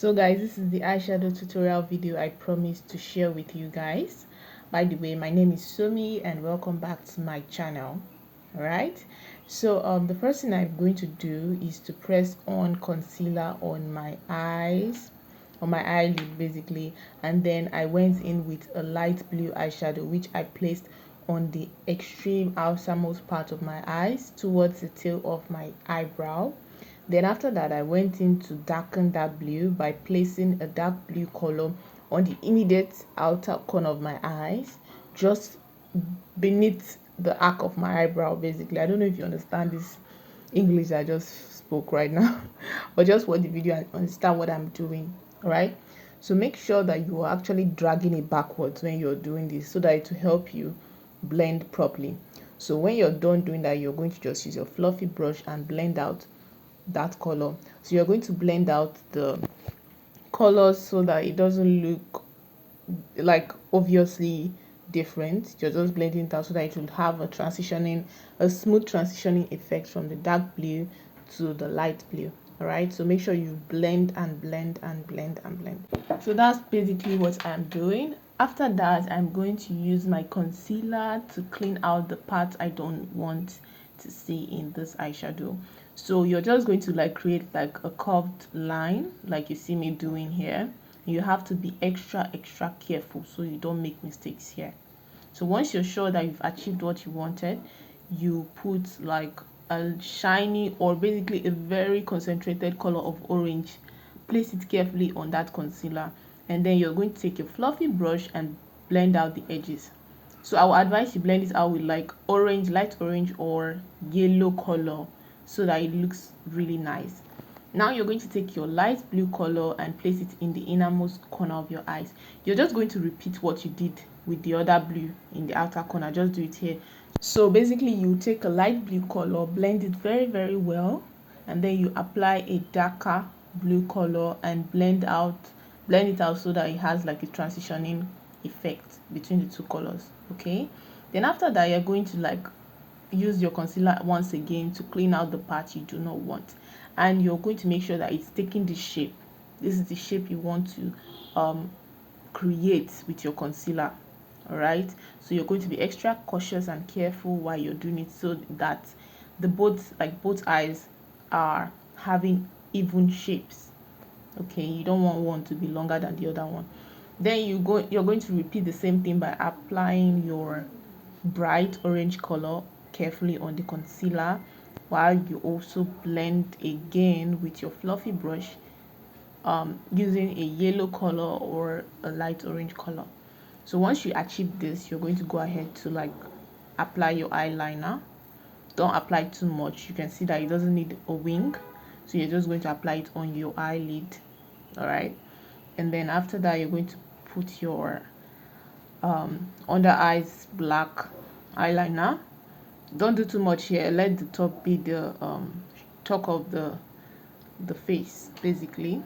So guys, this is the eyeshadow tutorial video I promised to share with you guys. By the way, my name is Somi and welcome back to my channel. Alright, so the first thing I'm going to do is to press on concealer on my eyes, on my eyelid basically, and then I went in with a light blue eyeshadow which I placed on the extreme outermost part of my eyes towards the tail of my eyebrow. Then after that, I went in to darken that blue by placing a dark blue color on the immediate outer corner of my eyes, just beneath the arc of my eyebrow basically. I don't know if you understand this English I just spoke right now, but just watch the video and understand what I'm doing. All right, so make sure that you are actually dragging it backwards when you're doing this so that it will help you blend properly. So when you're done doing that, you're going to just use your fluffy brush and blend out that color. So you're going to blend out the colors so that it doesn't look like obviously different. You're just blending it out so that it will have a smooth transitioning effect from the dark blue to the light blue. All right, so make sure you blend and blend and blend and blend. So that's basically what I'm doing. After that, I'm going to use my concealer to clean out the parts I don't want to see in this eyeshadow. So you're just going to create a curved line like you see me doing here. You have to be extra careful so you don't make mistakes here. So once you're sure that you've achieved what you wanted, you put a shiny or basically a very concentrated color of orange. Place it carefully on that concealer, and then you're going to take a fluffy brush and blend out the edges. So I will advise you blend it out with orange, light orange or yellow color so that it looks really nice. Now you're going to take your light blue color and place it in the innermost corner of your eyes. You're just going to repeat what you did with the other blue in the outer corner. Just do it here. So basically you take a light blue color, blend it very well, and then you apply a darker blue color and blend it out so that it has a transitioning effect between the two colors. Okay, then after that you're going to use your concealer once again to clean out the part you do not want, and you're going to make sure that it's taking the shape. This is the shape you want to create with your concealer. All right, so you're going to be extra cautious and careful while you're doing it so that both eyes are having even shapes. Okay, you don't want one to be longer than the other one. Then you're going to repeat the same thing by applying your bright orange color carefully on the concealer while you also blend again with your fluffy brush using a yellow color or a light orange color. So once you achieve this, you're going to go ahead to apply your eyeliner. Don't apply too much. You can see that it doesn't need a wing, so you're just going to apply it on your eyelid. All right, and then after that you're going to put your under eyes black eyeliner. Don't do too much here. Let the top be the top of the face basically.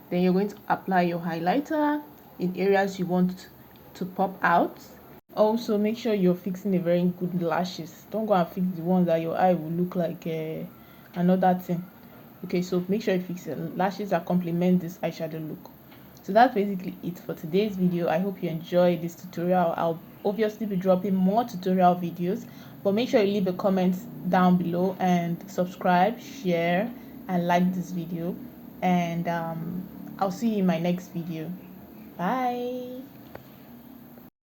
Then you're going to apply your highlighter in areas you want to pop out. Also make sure you're fixing a very good lashes. Don't go and fix the ones that your eye will look like another thing. Okay, so make sure you fix it. Lashes that complement this eyeshadow look. So that's basically it for today's video. I hope you enjoyed this tutorial. I'll obviously be dropping more tutorial videos, but make sure you leave a comment down below and subscribe, share and like this video, and I'll see you in my next video. Bye.